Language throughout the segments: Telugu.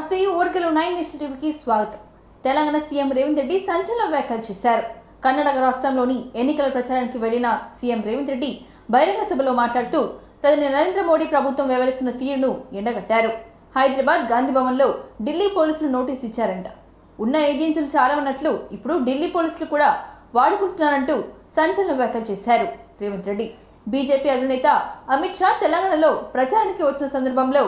నమస్తే ఓర్కలు 9 నేషనల్ టీవీకి స్వాగతం. తెలంగాణ సీఎం రేవంత్ రెడ్డి సంచలన వ్యాఖ్యలు చేశారు. కర్ణాటక రాష్ట్రంలోని ఎన్నికల ప్రచారానికి వెళ్లిన సీఎం రేవంత్ రెడ్డి బహిరంగ సభలో మాట్లాడుతూ ప్రధాని నరేంద్ర మోడీ ప్రభుత్వం వ్యవహరిస్తున్న తీరును ఎండగట్టారు. హైదరాబాద్ గాంధీ భవన్లో ఢిల్లీ పోలీసులు నోటీసు ఇచ్చారంట. ఉన్న ఏజెన్సీలు చాలా ఉన్నట్లు ఇప్పుడు ఢిల్లీ పోలీసులు కూడా వాడుకుంటున్నారంటూ సంచలన వ్యాఖ్యలు చేశారు రేవంత్ రెడ్డి. బీజేపీ అధినేత అమిత్ షా తెలంగాణలో ప్రచారానికి వచ్చిన సందర్భంలో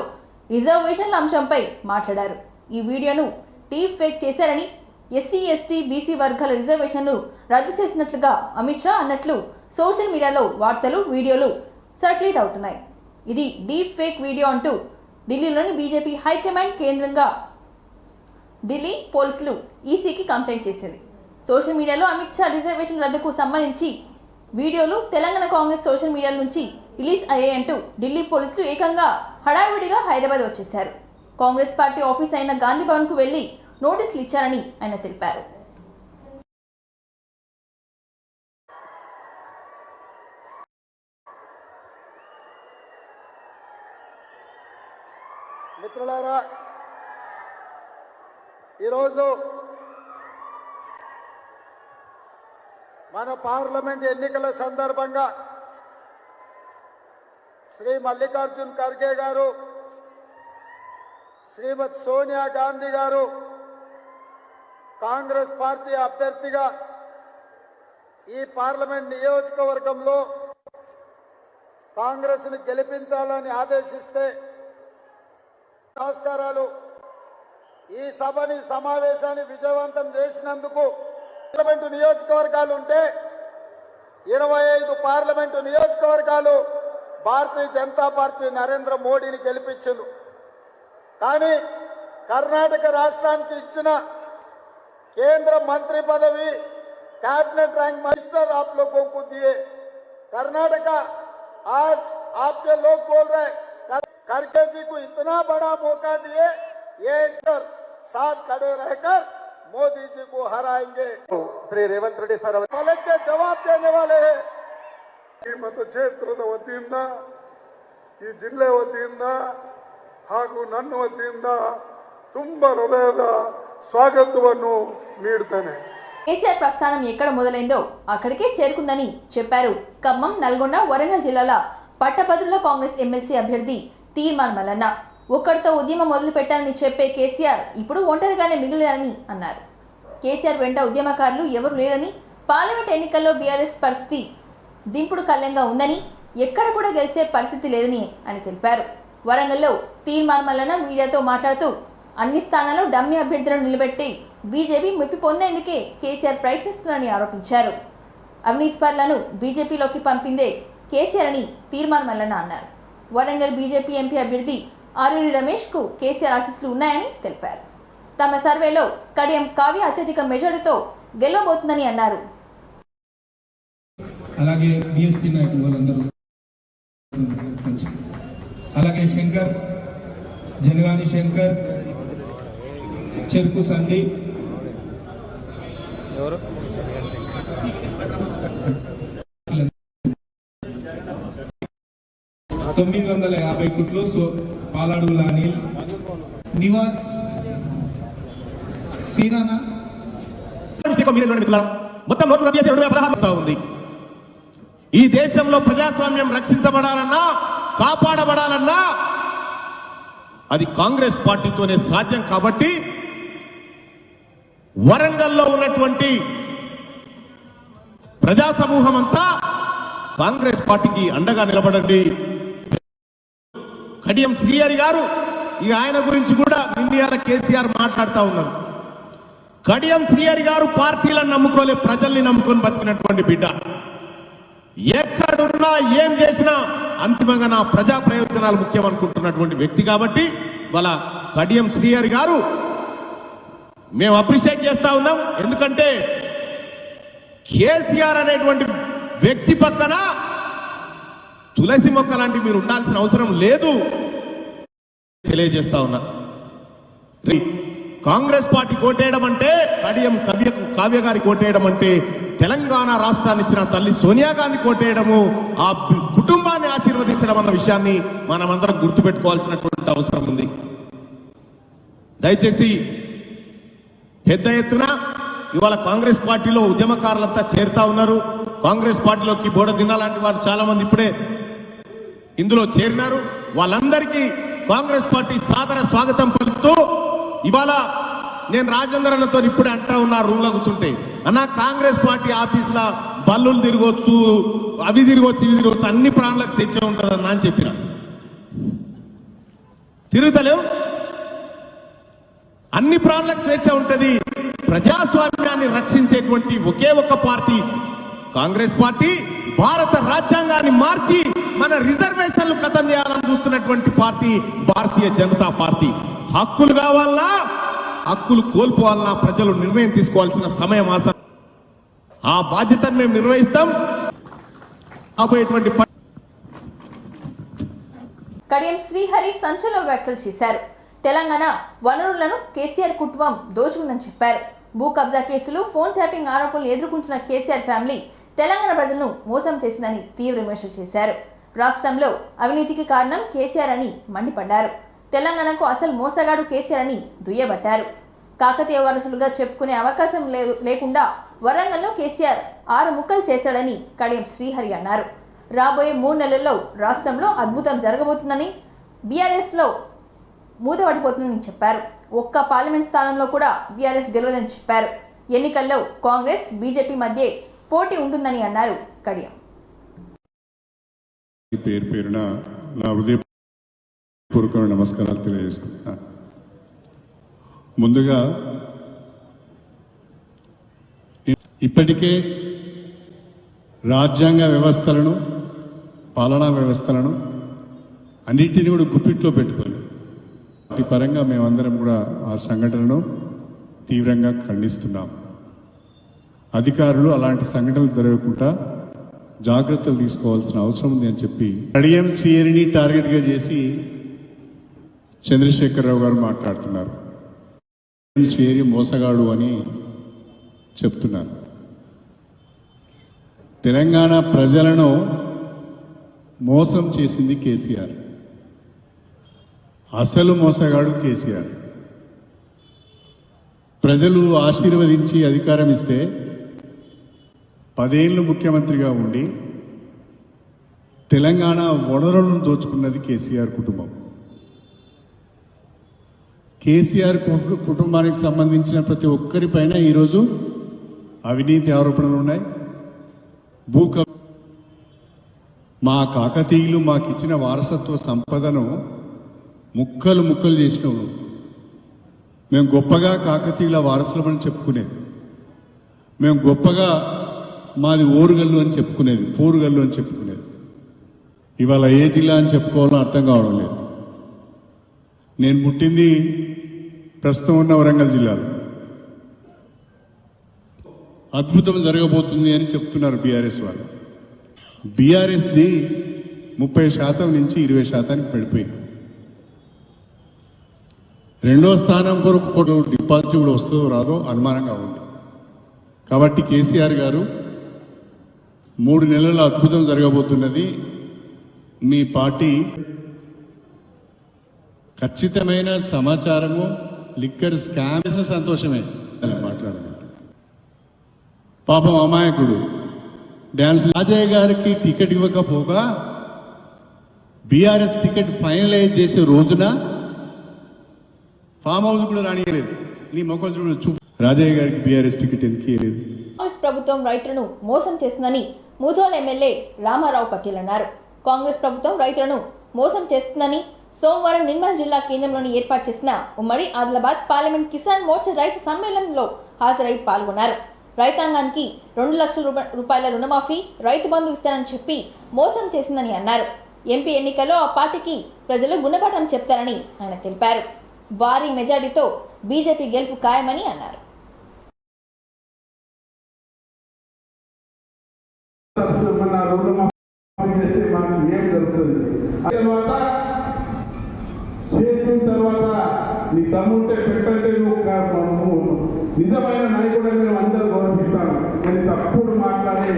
రిజర్వేషన్ల అంశంపై మాట్లాడారు. ఈ వీడియోను డీప్ ఫేక్ చేశారని, ఎస్సీ ఎస్టీ బీసీ వర్గాల రిజర్వేషన్ను రద్దు చేసినట్లుగా అమిత్ షా అన్నట్లు సోషల్ మీడియాలో వార్తలు, వీడియోలు సర్క్యులేట్ అవుతున్నాయి. ఇది డీప్ ఫేక్ వీడియో అంటూ ఢిల్లీలోని బీజేపీ హైకమాండ్ కేంద్రంగా ఢిల్లీ పోలీసులు ఈసీకి కంప్లైంట్ చేసింది. సోషల్ మీడియాలో అమిత్ షా రిజర్వేషన్ రద్దుకు సంబంధించి వీడియోలు తెలంగాణ కాంగ్రెస్ సోషల్ మీడియా నుంచి రిలీజ్ అయ్యాయంటూ ఢిల్లీ పోలీసులు ఏకంగా హడావిడిగా హైదరాబాద్ వచ్చేశారు. కాంగ్రెస్ పార్టీ ఆఫీస్ అయిన గాంధీ భవన్ కు వెళ్లి నోటీసులు ఇచ్చారని ఆయన తెలిపారు. మిత్రులారా, ఈరోజు మన పార్లమెంట్ ఎన్నికల సందర్భంగా శ్రీ మల్లికార్జున్ ఖర్గే గారు, శ్రీమతి సోనియా గాంధీ గారు కాంగ్రెస్ పార్టీ అభ్యర్థిగా ఈ పార్లమెంట్ నియోజకవర్గంలో కాంగ్రెస్ను గెలిపించాలని ఆదేశిస్తే నమస్కారాలు. ఈ సభని సమావేశాన్ని విజయవంతం చేసినందుకు పార్లమెంటు నియోజకవర్గాలు ఉంటే 25 పార్లమెంటు నియోజకవర్గాలు భారతీయ జనతా పార్టీ నరేంద్ర మోడీని గెలిపించింది. కానీ కర్ణాటక రాష్ట్రానికి ఇచ్చిన కేంద్ర మంత్రి పదవి, कैबिनेट रैंक मिनिस्टर आप लोगों को दिए. कर्नाटका आज आपके लोग बोल रहे खड़गे जी को इतना बड़ा मौका दिए, ये सर साथ खड़े रहकर मोदी जी को हराएंगे. श्री रेवंत रेड्डी सर पलट के जवाब देने वाले हैं. ಈ ಮತಕ್ಷೇತ್ರದ ವತಿಯಿಂದ, ಈ ಜಿಲ್ಲೆ ವತಿಯಿಂದ ಹಾಗೂ ನನ್ನ ವತಿಯಿಂದ ತುಂಬಾ ಹೃದಯದ ಸ್ವಾಗತವನ್ನು ನೀಡುತ್ತೇನೆ. కేసీఆర్ ప్రస్థానం ఎక్కడ మొదలైందో అక్కడికే చేరుకుందని చెప్పారు. ఖమ్మం, నల్గొండ, వరంగల్ జిల్లాల పట్టభద్రుల కాంగ్రెస్ ఎమ్మెల్సీ అభ్యర్థి తీర్మాన్ మల్లన్న ఒక్కడితో ఉద్యమం మొదలు పెట్టారని చెప్పే కేసీఆర్ ఇప్పుడు ఒంటరిగానే మిగిలారని అన్నారు. కేసీఆర్ వెంట ఉద్యమకారులు ఎవరు లేరని, పార్లమెంట్ ఎన్నికల్లో బీఆర్ఎస్ పరిస్థితి దింపుడు కళ్యంగా ఉందని, ఎక్కడ కూడా గెలిచే పరిస్థితి లేదని అని తెలిపారు. వరంగల్లో తీర్మాన్ మల్లన్న మీడియాతో మాట్లాడుతూ అన్ని స్థానాల్లో డమ్మీ అభ్యర్థులను నిలబెట్టి బీజేపీ మెప్పి పొందేందుకే కేసీఆర్ ప్రయత్నిస్తున్నారని ఆరోపించారు. అవినీతి పరులను బీజేపీలోకి పంపిందే కేసీఆర్ అని తీర్మాన్ మల్లన్న అన్నారు. వరంగల్ బీజేపీ ఎంపీ అభ్యర్థి ఆర్యూరి రమేష్ కు కేసీఆర్ ఆశీస్సులు ఉన్నాయని తెలిపారు. తమ సర్వేలో కడియం కావ్య అత్యధిక మెజారిటీతో గెలవబోతుందని అన్నారు. అలాగే బీఎస్పీ నాయకులు వాళ్ళందరూ, అలాగే శంకర్, జనగాని శంకర్, చెరుకు సందీప్, 950 కోట్లు, పాలాడుగుల అనిల్, నివాస్, సీరానా మొత్తం నోట్లు రద్దు చేసి 2016 ఉంది. ఈ దేశంలో ప్రజాస్వామ్యం రక్షించబడాలన్నా, కాపాడబడాలన్నా అది కాంగ్రెస్ పార్టీతోనే సాధ్యం. కాబట్టి వరంగల్లో ఉన్నటువంటి ప్రజా సమూహం అంతా కాంగ్రెస్ పార్టీకి అండగా నిలబడండి. కడియం శ్రీహరి గారు, ఈ ఆయన గురించి కూడా ఇండియాల కేసీఆర్ మాట్లాడుతూ ఉన్నారు. కడియం శ్రీహరి గారు పార్టీలను నమ్ముకోలే, ప్రజల్ని నమ్ముకొని బతికినటువంటి బిడ్డ. ఎక్కడున్నా ఏం చేసినా అంతిమంగా నా ప్రజా ప్రయోజనాలు ముఖ్యం అనుకుంటున్నటువంటి వ్యక్తి. కాబట్టి వాళ్ళ కడియం శ్రీహరి గారు మేము అప్రిషియేట్ చేస్తా ఉన్నాం. ఎందుకంటే కేసీఆర్ అనేటువంటి వ్యక్తి పక్కన తులసి మొక్క లాంటి మీరు ఉండాల్సిన అవసరం లేదు తెలియజేస్తా ఉన్నా. కాంగ్రెస్ పార్టీ కోటేయడం అంటే, కడియం కావ్య గారి కోటేయడం అంటే తెలంగాణ రాష్ట్రాన్ని ఇచ్చిన తల్లి సోనియా గాంధీ కోటేయడము, ఆ కుటుంబాన్ని ఆశీర్వదించడం అన్న విషయాన్ని మనమందరం గుర్తుపెట్టుకోవాల్సినటువంటి అవసరం ఉంది. దయచేసి పెద్ద ఎత్తున ఇవాళ కాంగ్రెస్ పార్టీలో ఉద్యమకారులంతా చేరుతా ఉన్నారు. కాంగ్రెస్ పార్టీలోకి బోడ దినాలాంటి వారు చాలా మంది ఇప్పుడే ఇందులో చేరినారు. వాళ్ళందరికీ కాంగ్రెస్ పార్టీ సాదర స్వాగతం పలుకుతూ ఇవాళ నేను రాజేంద్రతో ఇప్పుడే అంటా ఉన్నా రూమ్ లో కూర్చుంటే, అన్న కాంగ్రెస్ పార్టీ ఆఫీసులో బల్లులు తిరగవచ్చు, అవి తిరగవచ్చు, ఇవి తిరగవచ్చు, అన్ని ప్రాణులకు స్వేచ్ఛ ఉంటుందన్నా అని చెప్పిన. తిరుగుతలేవు, అన్ని ప్రాణులకు స్వేచ్ఛ ఉంటుంది. ప్రజాస్వామ్యాన్ని రక్షించేటువంటి ఒకే ఒక్క పార్టీ కాంగ్రెస్ పార్టీ. భారత రాజ్యాంగాన్ని మార్చి మన రిజర్వేషన్లు ఖతం చేయాలని చూస్తున్నటువంటి పార్టీ భారతీయ జనతా పార్టీ. హక్కులు కావాలన్నా, హక్కులు కోల్పోవాలన్నా ప్రజలు నిర్ణయం తీసుకోవాల్సిన సమయం ఆసన్న. ఆ బాధ్యతను మేము నిర్వహిస్తాం. రాబోయేటువంటి కడియం శ్రీహరి సంచలన వ్యాఖ్యలు చేశారు. తెలంగాణ వనరులను కేసీఆర్ కుటుంబం దోచుకుందని చెప్పారు. భూ కబ్జా కేసులు, ఫోన్ ట్యాపింగ్ ఆరోపణలు ఎదుర్కొంటున్న కేసీఆర్ ఫ్యామిలీ తెలంగాణ ప్రజలను మోసం చేసిందని తీవ్ర విమర్శలు చేశారు. రాష్ట్రంలో అవినీతికి కారణం కేసీఆర్ అని మండిపడ్డారు. తెలంగాణకు అసలు మోసగాడు కేసీఆర్ అని దుయ్యబట్టారు. కాకతీయ వారసులుగా చెప్పుకునే అవకాశం లేకుండా వరంగల్లో కేసీఆర్ 6 ముక్కలు చేశాడని కడియం శ్రీహరి అన్నారు. రాబోయే 3 నెలల్లో రాష్ట్రంలో అద్భుతం జరగబోతుందని, బీఆర్ఎస్ లో మూతపడిపోతుందని చెప్పారు. ఒక్క పార్లమెంట్ స్థానంలో కూడా బీఆర్ఎస్ గెలవదని చెప్పారు. ఎన్నికల్లో కాంగ్రెస్ బీజేపీ మధ్య పోటీ ఉంటుందని అన్నారు కడియం. పేరు పేరున నా హృదయపూర్వకమైన నమస్కారాలు తెలియజేసుకుంటున్నా. ముందుగా ఇప్పటికే రాజ్యాంగ వ్యవస్థలను, పాలనా వ్యవస్థలను అన్నిటిని కూడా గుప్పిట్లో పెట్టుకొని ఈ పరంగా మేమందరం కూడా ఆ సంఘటనను తీవ్రంగా ఖండిస్తున్నాం. అధికారులు అలాంటి సంఘటనలు జరగకుండా జాగ్రత్తలు తీసుకోవాల్సిన అవసరం ఉంది అని చెప్పి కడియం శ్రీహరిని టార్గెట్గా చేసి చంద్రశేఖరరావు గారు మాట్లాడుతున్నారు. శ్రీహరి మోసగాడు అని చెప్తున్నారు. తెలంగాణ ప్రజలను మోసం చేసింది కేసీఆర్. అసలు మోసగాడు కేసీఆర్. ప్రజలు ఆశీర్వదించి అధికారం ఇస్తే 10 ఏళ్ళు ముఖ్యమంత్రిగా ఉండి తెలంగాణ వనరులను దోచుకున్నది కేసీఆర్ కుటుంబం. కేసీఆర్ కుటుంబానికి సంబంధించిన ప్రతి ఒక్కరిపైన ఈరోజు అవినీతి ఆరోపణలు ఉన్నాయి. మా కాకతీయులు మాకిచ్చిన వారసత్వ సంపదను ముక్కలు ముక్కలు చేసినావు. మేము గొప్పగా కాకతీయుల వారసులమని చెప్పుకునేది, మేము గొప్పగా మాది ఓరుగల్లు అని చెప్పుకునేది, పోరుగల్లు అని చెప్పుకునేది. ఇవాళ ఏ జిల్లా అని చెప్పుకోవాలో అర్థం కావడం లేదు. నేను పుట్టింది ప్రస్తుతం ఉన్న వరంగల్ జిల్లాలో. అద్భుతం జరగబోతుంది అని చెప్తున్నారు బీఆర్ఎస్ వాళ్ళు. బీఆర్ఎస్ది 30% నుంచి 20% పడిపోయింది. 2వ స్థానం కొరకు డిపాజిట్ కూడా వస్తుందో రాదో అనుమానంగా ఉంది. కాబట్టి కేసీఆర్ గారు 3 నెలల అద్భుతం జరగబోతున్నది. మీ పార్టీ ఖచ్చితమైన సమాచారము లిక్కర్ స్కామ్ చేసిన సంతోషమే మాట్లాడమంట. పాపం అమాయకుడు డ్యాన్స్ రాజయ్య గారికి టికెట్ ఇవ్వకపోగా బీఆర్ఎస్ టికెట్ ఫైనలైజ్ చేసే రోజున ఫామ్ హౌస్ కూడా రానియలేదు. నీ మొక్కలు చూడ రాజయ్య గారికి బీఆర్ఎస్ టికెట్ ఎందుకు ఇవ్వలేదు? కాంగ్రెస్ ప్రభుత్వం రైతులను మోసం చేస్తుందని ముధోల్ ఎమ్మెల్యే రామారావు పటేల్ అన్నారు. కాంగ్రెస్ ప్రభుత్వం రైతులను మోసం చేస్తుందని సోమవారం నిర్మల్ జిల్లా కేంద్రంలోని ఏర్పాటు చేసిన ఉమ్మడి ఆదిలాబాద్ పార్లమెంట్ కిసాన్ మోర్చా రైతు సమ్మేళనంలో హాజరై పాల్గొన్నారు. రైతాంగానికి 2 లక్షల రూపాయల రుణమాఫీ, రైతు బంధు ఇస్తానని చెప్పి మోసం చేసిందని అన్నారు. ఎంపీ ఎన్నికల్లో ఆ పార్టీకి ప్రజలు గుణపాఠం చెప్తారని ఆయన తెలిపారు. భారీ మెజారిటీతో బీజేపీ గెలుపు ఖాయమని అన్నారు. నీ తమ్ముంటే పెట్టంటే నువ్వు నిజమైన నాయకుడు మేము అందరూ గౌరవిస్తాను. నేను తప్పుడు మాట్లాడి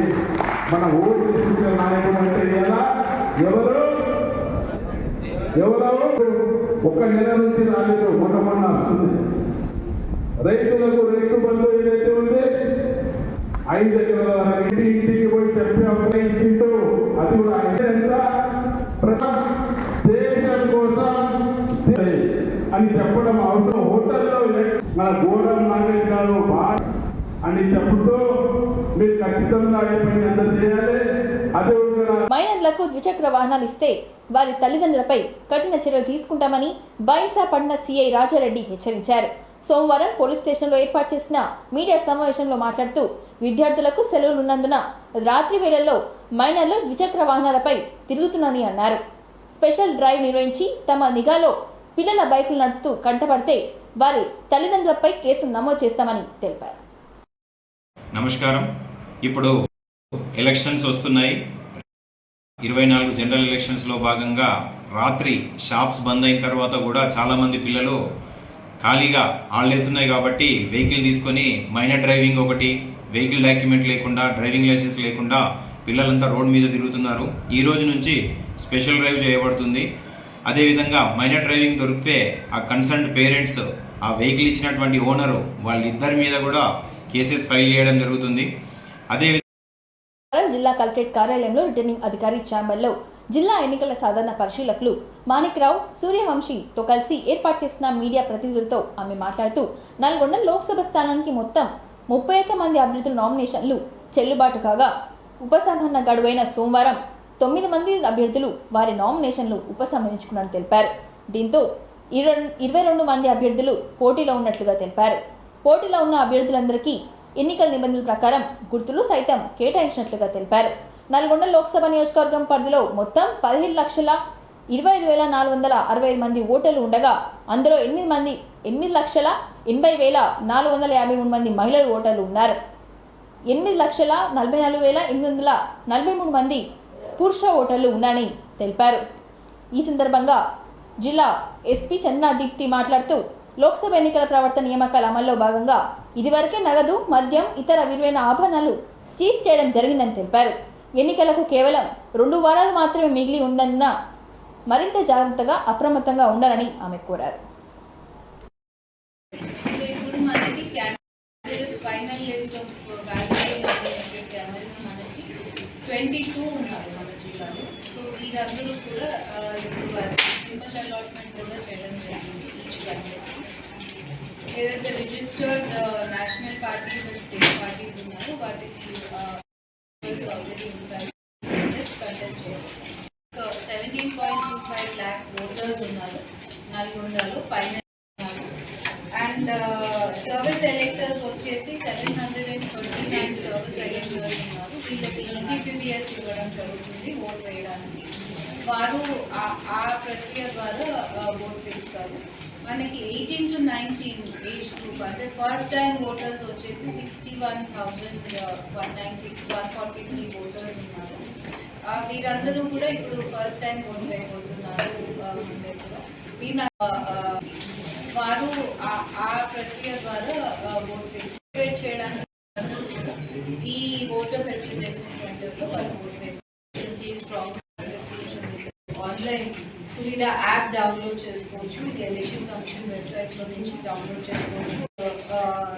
మన ఓటు తీసుకునే నాయకుడు అంటే ఎలా ఎవరో ఒక నెల నుంచి రాలేదు, మొన్న వస్తుంది. రైతులకు రైతు బంధు ఏదైతే ఉంది 5 ఎకరాల వరకు ఇంటికి పోయి చెప్పి ఇంటితో అది కూడా దేశం కోసం అని చెప్పడం అవసరం. హోటల్లో మన గోడం నాగేష్ గారు అని చెప్పుతూ మీరు ఖచ్చితంగా ఎంత చేయాలి. అదే మైనర్లకు ద్విచక్ర వాహనాలు ఇస్తే వారి తల్లిదండ్రులపై కఠిన చర్యలు తీసుకుంటామని బైన్సా పట్న సిఐ రాజారెడ్డి హెచ్చరించారు. సోమవారం పోలీస్ స్టేషన్లో ఏర్పాటు చేసిన మీడియా సమావేశంలో మాట్లాడుతూ విద్యార్థులకు సెలవులు ఉన్నందున రాత్రి వేళల్లో మైనర్లు ద్విచక్ర వాహనాలపై తిరుగుతున్నారని అన్నారు. స్పెషల్ డ్రైవ్ నిర్వహించి తమ నిఘాలో పిల్లల బైకులు నడుపుతూ కంటపడితే వారి తల్లిదండ్రులపై కేసు నమోదు చేస్తామని తెలిపారు. నమస్కారం. ఇప్పుడు ఎలక్షన్స్ వస్తున్నాయి. 24 జనరల్ ఎలక్షన్స్లో భాగంగా రాత్రి షాప్స్ బంద్ అయిన తర్వాత కూడా చాలామంది పిల్లలు ఖాళీగా హాలిడేస్ ఉన్నాయి కాబట్టి వెహికల్ తీసుకొని మైనర్ డ్రైవింగ్ ఒకటి, వెహికల్ డాక్యుమెంట్ లేకుండా, డ్రైవింగ్ లైసెన్స్ లేకుండా పిల్లలంతా రోడ్ మీద తిరుగుతున్నారు. ఈ రోజు నుంచి స్పెషల్ డ్రైవ్ చేయబడుతుంది. అదేవిధంగా మైనర్ డ్రైవింగ్ దొరికితే ఆ కన్సర్న్డ్ పేరెంట్స్, ఆ వెహికల్ ఇచ్చినటువంటి ఓనరు వాళ్ళిద్దరి మీద కూడా కేసెస్ ఫైల్ చేయడం జరుగుతుంది. అదేవిధంగా జిల్లా కలెక్టరేట్ కార్యాలయంలో రిటర్నింగ్ అధికారి ఛాంబర్లో జిల్లా ఎన్నికల సాధారణ పరిశీలకులు మాణిక్రావు, సూర్యవంశీతో కలిసి ఏర్పాటు చేసిన మీడియా ప్రతినిధులతో ఆమె మాట్లాడుతూ నల్గొండ లోక్సభ స్థానానికి మొత్తం 31 మంది అభ్యర్థుల నామినేషన్లు చెల్లుబాటు కాగా ఉపసంహరణ గడువైన సోమవారం 9 మంది అభ్యర్థులు వారి నామినేషన్లు ఉపసంహరించుకున్నారని తెలిపారు. దీంతో 22 మంది అభ్యర్థులు పోటీలో ఉన్నట్లుగా తెలిపారు. పోటీలో ఉన్న అభ్యర్థులందరికీ ఎన్నికల నిబంధనల ప్రకారం గుర్తులు సైతం కేటాయించినట్లుగా తెలిపారు. నల్గొండ లోక్సభ నియోజకవర్గం పరిధిలో మొత్తం 17,25,465 మంది ఓటర్లు ఉండగా అందులో 8,80,453 మంది మహిళలు ఓటర్లు ఉన్నారు. 8,44,843 మంది పురుష ఓటర్లు ఉన్నారని తెలిపారు. ఈ సందర్భంగా జిల్లా ఎస్పీ చంద్ర దీప్తి మాట్లాడుతూ లోక్సభ ఎన్నికల ప్రవర్తన నియామకాల అమల్లో భాగంగా ఇదివరకే నగదు, మద్యం, ఇతర విలువైన ఆభరణాలు సీజ్ చేయడం జరిగిందని తెలిపారు. ఎన్నికలకు కేవలం 2 వారాలు మాత్రమే మిగిలి ఉందన్న మరింత జాగ్రత్తగా అప్రమత్తంగా ఉండాలని ఆమె కోరారు. ఇప్పుడు మనకి candidates final list of valid nominated candidates మనకి 22 ఉన్నారు మన జిల్లాలో. సో వీరందరూ కూడా ఇప్పుడు సింపుల్ అలాట్మెంట్ కూడా చేయడం జరిగింది. ఈచ్ క్యాండిడేట్ ఏదైతే registered national parties and state parties ఉన్నారో వాటికి ఆల్రెడీ కంటెస్ట్ చేయాలి. 17.25 lakh ఓటర్స్ ఉన్నారు నల్గొండలో ఫైనల్. అండ్ సర్వీస్ ఎలెక్టర్స్ వచ్చేసి 739 సర్వీస్ ఎలెక్టర్స్ ఉన్నారు. వీళ్ళకి NTPBS ఇవ్వడం జరుగుతుంది ఓట్ వేయడానికి. వారు ఆ ప్రక్రియ ద్వారా ఓట్ వేస్తారు. మనకి 18 to 19 ఏజ్ గ్రూప్ అంటే ఫస్ట్ టైం ఓటర్స్ వచ్చేసి 61,143 ఓటర్స్ ఉన్నారు. వీరందరూ కూడా ఇప్పుడు ఫస్ట్ టైం ఓట్ వేయబోతున్నారు. వారు ఆ ప్రక్రియ ద్వారా ఓట్ ఫెసిలిటేట్ చేయడానికి ఈ ఓటర్ ఫెసిలిటేషన్ సెంటర్లో వాళ్ళు ఓట్ వేసుకోవచ్చు. ఆన్లైన్ సువిధ యాప్ డౌన్లోడ్ చేసుకోవచ్చు. ఇది ఎలక్షన్ కమిషన్ వెబ్సైట్లో నుంచి డౌన్లోడ్ చేసుకోవచ్చు.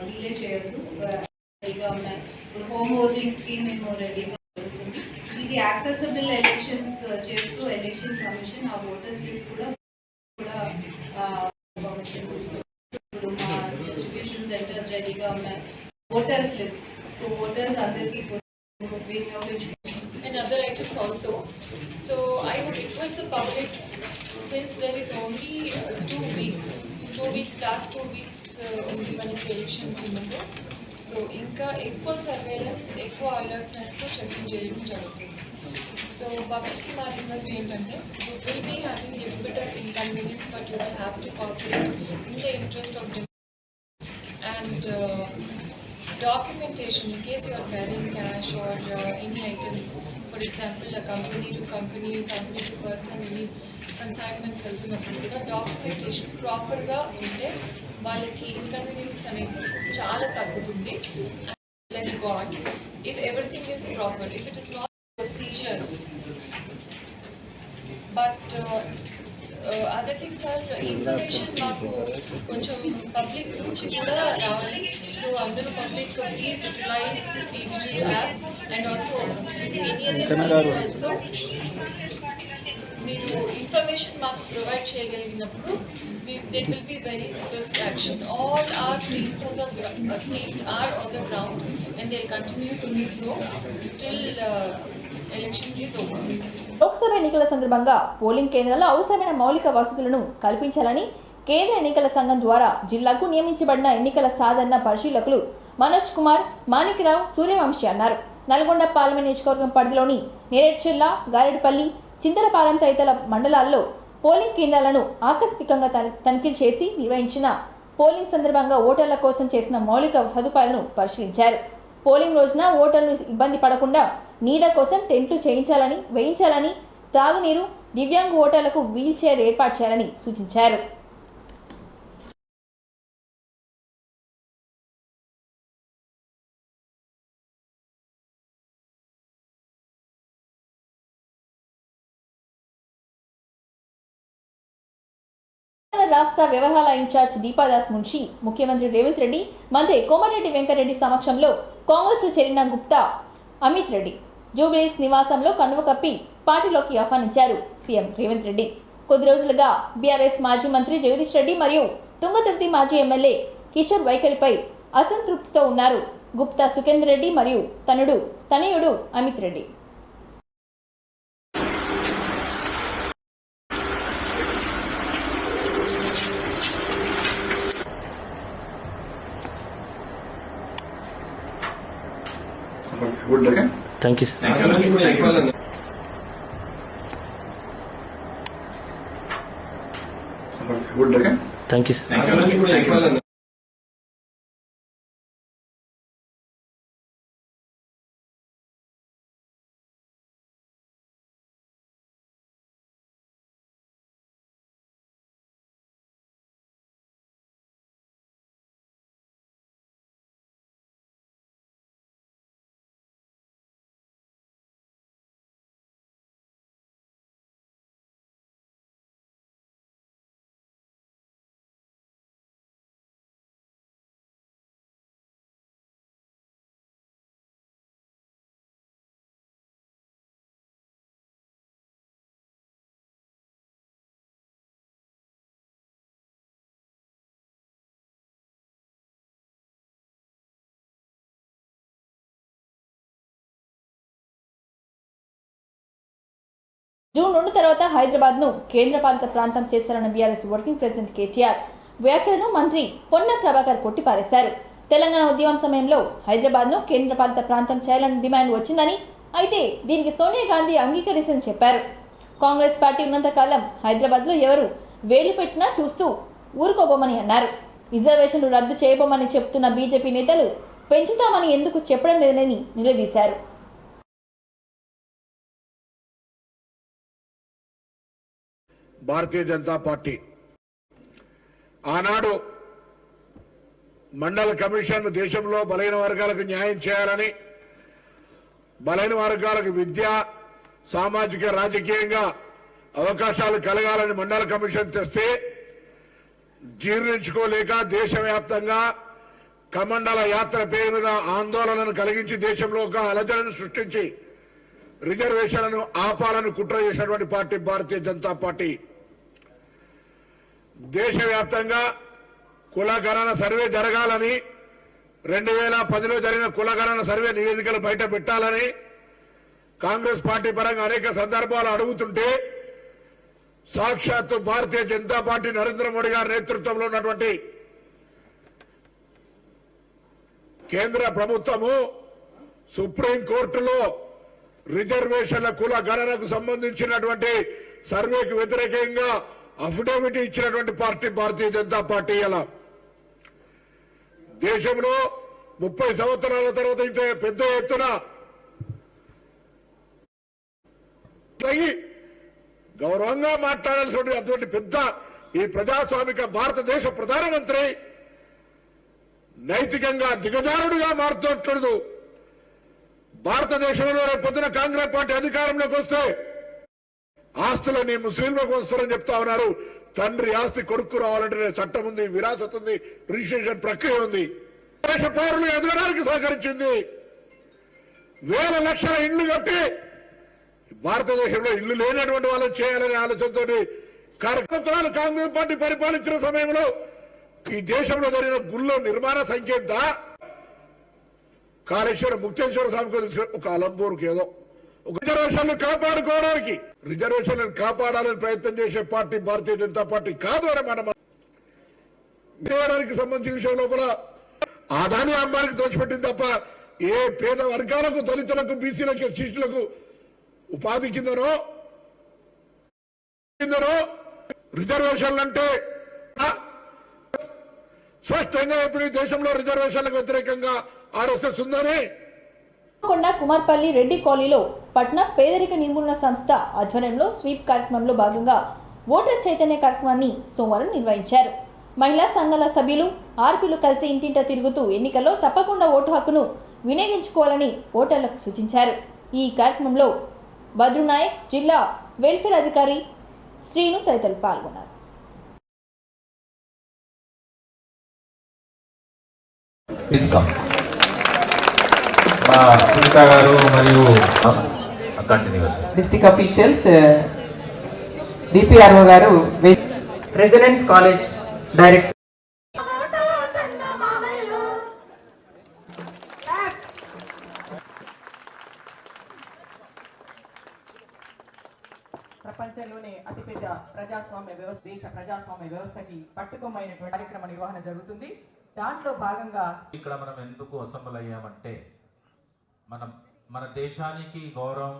డిలే చేయొద్దు, రెడీగా ఉన్నాయి. ఇప్పుడు హోమ్ ఓటింగ్కి మేము రెడీగా జరుగుతుంది. ఇది యాక్సెసిబుల్ ఎలక్షన్స్ చేస్తూ ఎలక్షన్ కమిషన్ ఆ ఓటర్ స్లిప్స్ కూడా ఇప్పుడు మా డిస్ట్రిబ్యూషన్ సెంటర్స్ రెడీగా ఉన్నాయి. ఓటర్ స్లిప్స్, సో ఓటర్స్ అందరికీ and other items also. So I would request the public, since there is only 2 weeks, last 2 weeks only మనకి ఎలక్షన్ ఉందో, సో ఇంకా ఎక్కువ సర్వేలెన్స్, ఎక్కువ అలర్ట్నెస్తో చెకింగ్ చేయడం జరుగుతుంది. సో పబ్లిక్కి మా రిక్వెస్ట్ ఏంటంటే, you will be having little bit of inconvenience, but you will have to cooperate in the interest of and documentation in case you are carrying cash or any items, for example a company to company, company to person, any consignments వెళ్తున్నప్పుడు కూడా డాక్యుమెంటేషన్ ప్రాపర్గా ఉంటే వాళ్ళకి ఇన్కన్వీనియన్స్ అనేది చాలా తగ్గుతుంది. Let go on if everything is proper, if it is not seizures but other things are information మాకు కొంచెం పబ్లిక్ నుంచి కూడా రావాలి. సో అందరూ public please utilize this e vigil app and also any other also మీరు ఇన్ఫర్మేషన్ మాకు ప్రొవైడ్ చేయగలిగినప్పుడు there will be very swift action. All our teams are on the ground and they'll continue to be so till election is over. Lok Sabha ఎన్నికల సందర్భంగా పోలింగ్ కేంద్రాల్లో అవసరమైన మౌలిక వసతులను కల్పించాలని కేంద్ర ఎన్నికల సంఘం ద్వారా జిల్లాకు నియమించబడిన ఎన్నికల సాధారణ పరిశీలకులు మనోజ్ కుమార్, మాణిక్రావు, సూర్యవంశీ అన్నారు. నల్గొండ పార్లమెంట్ నియోజకవర్గం పరిధిలోని నేరేడ్చెల్ల, గారెడ్పల్లి, చింతలపాలెం తదితర మండలాల్లో పోలింగ్ కేంద్రాలను ఆకస్మికంగా తనిఖీలు చేసి నిర్వహించిన పోలింగ్ సందర్భంగా ఓటర్ల కోసం చేసిన మౌలిక సదుపాయాలను పరిశీలించారు. పోలింగ్ రోజున ఓటర్లు ఇబ్బంది పడకుండా నీడ కోసం టెంట్లు వేయించాలని, తాగునీరు, దివ్యాంగ ఓటర్లకు వీల్ చైర్ ఏర్పాటు చేయాలని సూచించారు. రాష్ట్ర వ్యవహారాల ఇన్ఛార్జ్ దీపాదాస్ మున్షి, ముఖ్యమంత్రి రేవంత్ రెడ్డి, మంత్రి కోమటిరెడ్డి వెంకటరెడ్డి సమక్షంలో కాంగ్రెస్ లో చేరిన గుప్తా అమిత్ రెడ్డి జూబ్లీస్ నివాసంలో కండువ కప్పి పార్టీలోకి ఆహ్వానించారు సీఎం రేవంత్ రెడ్డి. కొద్ది రోజులుగా బీఆర్ఎస్ మాజీ మంత్రి జగదీష్ రెడ్డి మరియు తుంగతుర్తి మాజీ ఎమ్మెల్యే కిషోర్ వైఖరిపై అసంతృప్తితో ఉన్నారు గుప్తా సుఖేందర్ రెడ్డి మరియు తనయుడు Amit Reddy. Good, okay? Thank you, sir. Thank you. Good, okay? Thank you, sir. Thank you. June 2 తర్వాత హైదరాబాద్ను కేంద్రపాలిత ప్రాంతం చేస్తారన్న బీఆర్ఎస్ వర్కింగ్ ప్రెసిడెంట్ కేటీఆర్ వ్యాఖ్యలను మంత్రి పొన్నం ప్రభాకర్ కొట్టిపారేశారు. తెలంగాణ ఉద్యమం సమయంలో హైదరాబాద్ను కేంద్రపాలిత ప్రాంతం చేయాలని డిమాండ్ వచ్చిందని, అయితే దీనికి సోనియా గాంధీ అంగీకరించని చెప్పారు. కాంగ్రెస్ పార్టీ ఉన్నంతకాలం హైదరాబాద్లో ఎవరు వేలు పెట్టినా చూస్తూ ఊరుకోబోమని అన్నారు. రిజర్వేషన్లు రద్దు చేయబోమని చెప్తున్న బీజేపీ నేతలు పెంచుతామని ఎందుకు చెప్పడం లేదని నిలదీశారు. భారతీయ జనతా పార్టీ ఆనాడు మండల కమిషన్ దేశంలో బలైన వర్గాలకు న్యాయం చేయాలని, బలైన వర్గాలకు విద్య, సామాజిక, రాజకీయంగా అవకాశాలు కలగాలని మండల కమిషన్ తెస్తే జీర్ణించుకోలేక దేశవ్యాప్తంగా కమండల యాత్ర పేరు మీద ఆందోళనను కలిగించి దేశంలో ఒక అలజడిని సృష్టించి రిజర్వేషన్లను ఆపాలని కుట్ర చేసినటువంటి పార్టీ భారతీయ జనతా పార్టీ. దేశవ్యాప్తంగా కుల గణన సర్వే జరగాలని, 2010లో జరిగిన కుల గణన సర్వే నివేదికలు బయట పెట్టాలని కాంగ్రెస్ పార్టీ పరంగా అనేక సందర్భాలు అడుగుతుంటే, సాక్షాత్తు భారతీయ జనతా పార్టీ నరేంద్ర మోడీ గారి నేతృత్వంలో ఉన్నటువంటి కేంద్ర ప్రభుత్వము సుప్రీంకోర్టులో రిజర్వేషన్ల కుల గణనకు సంబంధించినటువంటి సర్వేకు వ్యతిరేకంగా అఫిడవిట్ ఇచ్చినటువంటి పార్టీ భారతీయ జనతా పార్టీ. అలా దేశంలో 30 సంవత్సరాల తర్వాత ఇంత పెద్ద ఎత్తున గౌరవంగా మాట్లాడాల్సిన అటువంటి పెద్ద ఈ ప్రజాస్వామిక భారతదేశ ప్రధానమంత్రి నైతికంగా దిగజారుడుగా మారుతున్నట్టు భారతదేశంలో రేపు పొద్దున కాంగ్రెస్ పార్టీ అధికారంలోకి వస్తే ఆస్తులని ముస్లింలకు వస్తారని చెప్తా ఉన్నారు. తండ్రి ఆస్తి కొడుకు రావాలంటే చట్టం ఉంది, విరాసత్ ఉంది, రిజిస్ట్రేషన్ ప్రక్రియ ఉంది. దేశ పౌరులు ఎదగడానికి సహకరించింది. వేల లక్షల ఇళ్లు కట్టి భారతదేశంలో ఇల్లు లేనటువంటి వాళ్ళని చేయాలనే ఆలోచనతో కార్యక్రమాలు కాంగ్రెస్ పార్టీ పరిపాలించిన సమయంలో ఈ దేశంలో జరిగిన గుళ్ళ నిర్మాణ సంఖ్య ఎంత? కాళేశ్వరం ముక్తేశ్వర స్వామికి తీసుకుని ఒక అలంపూర్కి ఏదో ఒక రిజర్వేషన్లు కాపాడుకోవడానికి, రిజర్వేషన్లను కాపాడాలని ప్రయత్నం చేసే పార్టీ భారతీయ జనతా పార్టీ కాదు అని మనం చేయడానికి సంబంధించిన విషయం లోపల ఆదాని అంబానికి దోచిపెట్టింది తప్ప ఏ పేద వర్గాలకు, దళితులకు, బీసీలకు, ఎస్సీలకు ఉపాధి కిందనో రిజర్వేషన్లు అంటే స్పష్టంగా ఇప్పుడు ఈ దేశంలో రిజర్వేషన్లకు వ్యతిరేకంగా ఆర్ఎస్ఎస్ ఉందని. కొండ కుమార్పల్లి రెడ్డి కాలనీలో పట్నం పేదరిక నిర్మూలన సంస్థ ఆధ్వర్యంలో స్వీప్ కార్యక్రమంలో భాగంగా ఓటర్ చైతన్య కార్యక్రమాన్ని సోమవారం నిర్వహించారు. మహిళా సంఘాల సభ్యులు, ఆర్పీలు కలిసి ఇంటింటా తిరుగుతూ ఎన్నికల్లో తప్పకుండా ఓటు హక్కును వినియోగించుకోవాలని ఓటర్లకు సూచించారు. ఈ కార్యక్రమంలో బద్రునాయక్, జిల్లా వెల్ఫేర్ అధికారి శ్రీను తదితరులు పాల్గొన్నారు. డిస్ట్రిక్ట్ అఫీషియల్స్, డిపిఆర్ఓ గారు, ప్రెసిడెంట్ కాలేజ్ డైరెక్టర్, ప్రపంచంలోనే అతిపెద్ద ప్రజాస్వామ్య వ్యవస్థ, దేశ ప్రజాస్వామ్య వ్యవస్థకి పట్టుకొమ్మైనటువంటి కార్యక్రమ నిర్వహణ జరుగుతుంది. దాంట్లో భాగంగా ఇక్కడ మనం ఎందుకు అసెంబ్ల్ అయ్యామంటే మన దేశానికి గౌరవం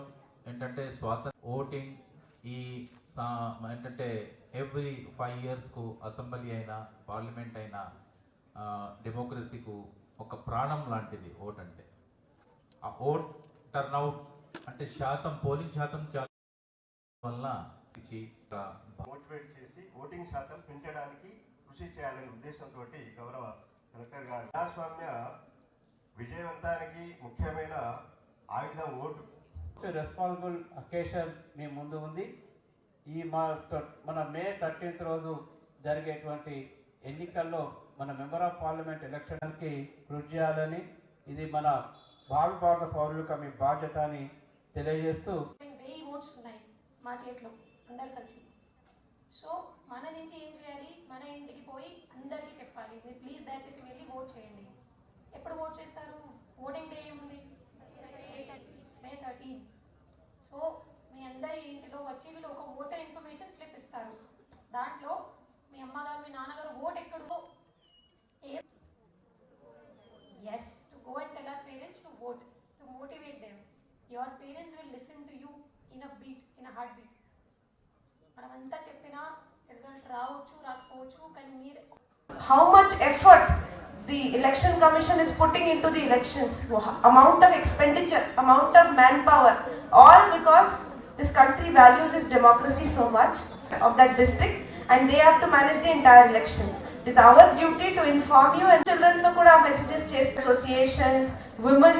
ఏంటంటే స్వాతంత్ర ఓటింగ్ ఈ ఏంటంటే ఎవ్రీ 5 yearsకు అసెంబ్లీ అయినా పార్లమెంట్ అయినా డెమోక్రసీకు ఒక ప్రాణం లాంటిది ఓట్ అంటే. ఆ ఓట్ టర్న్అవుట్ అంటే శాతం, పోలింగ్ శాతం వల్ల మోటివేట్ చేసి ఓటింగ్ శాతం పెంచడానికి కృషి చేయాలనే ఉద్దేశంతో గౌరవ కలెక్టర్ గారు ప్రజాస్వామ్య విజయవంతానికి ముఖ్యమైన ఆయుధం ఓటు. రెస్పాన్సిబుల్ అకేషన్ మీ ముందు ఉంది. ఈ మన May 13th రోజు జరిగేటువంటి ఎన్నికల్లో మన మెంబర్ ఆఫ్ పార్లమెంట్ ఎలక్షన్కి కృషి చేయాలని, ఇది మన భారత పౌరులకు మీ బాధ్యత అని తెలియజేస్తూ మా చేతిలో అందరు కలిసి. సో మన నుంచి ఏం చేయాలి, మన ఇంటికి పోయి అందరికీ చెప్పాలి, మీరు ప్లీజ్ దయచేసి వెళ్ళి ఓట్ చేయండి. ఎప్పుడు ఓట్ చేస్తారు? ఓటింగ్ డే ఏముంది? May 13. సో మీ అందరి ఇంటిలో వచ్చి వీళ్ళు ఒక ఓటర్ ఇన్ఫర్మేషన్ స్లిప్ ఇస్తారు. దాంట్లో మీ అమ్మగారు, మీ నాన్నగారు ఓట్ ఎక్కడో yes to go and tell our parents to vote, to motivate them. Your parents will listen to you in a beat, in a heartbeat. మనమంతా చెప్పినా రిజల్ట్ రావచ్చు, రాకపోవచ్చు, కానీ మీరు how much effort the election commission is putting into the elections, amount of expenditure, amount of manpower, all because this country values its democracy so much of that district, and they have to manage the entire elections. It is our duty to inform you, and children to kuda messages chase associations, women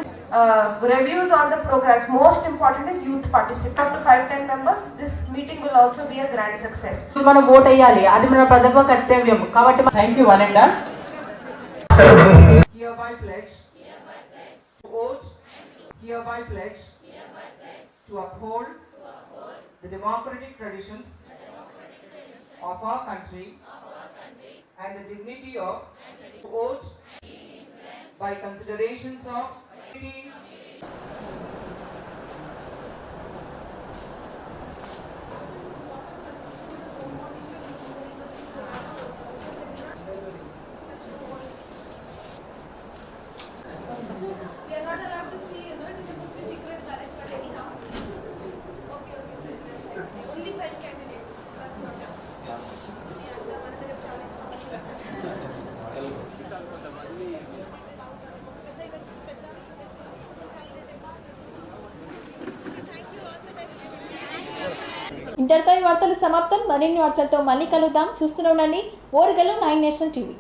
reviews on the programs. Most important is youth participate. Up to 5-10 members. This meeting will also be a grand success. మనం ఓట్ వేయాలి, అది మన ప్రథమ కర్తవ్యం. కాబట్టి thank you one and all. Hereby pledge to vote, hereby pledge to uphold the democratic traditions of our country and the dignity of vote by considerations of we are not allowed to see, you know, it is supposed to be secret ballot, but anyhow. Okay, sir. Only 5 candidates. That's not enough. ఇంతటితో ఈ వార్తలు సమాప్తం. మరిన్ని వార్తలతో మళ్ళీ కలుద్దాం. చూస్తూనే ఉండండి ఓరుగల్లు 9 నేషనల్ టీవీ.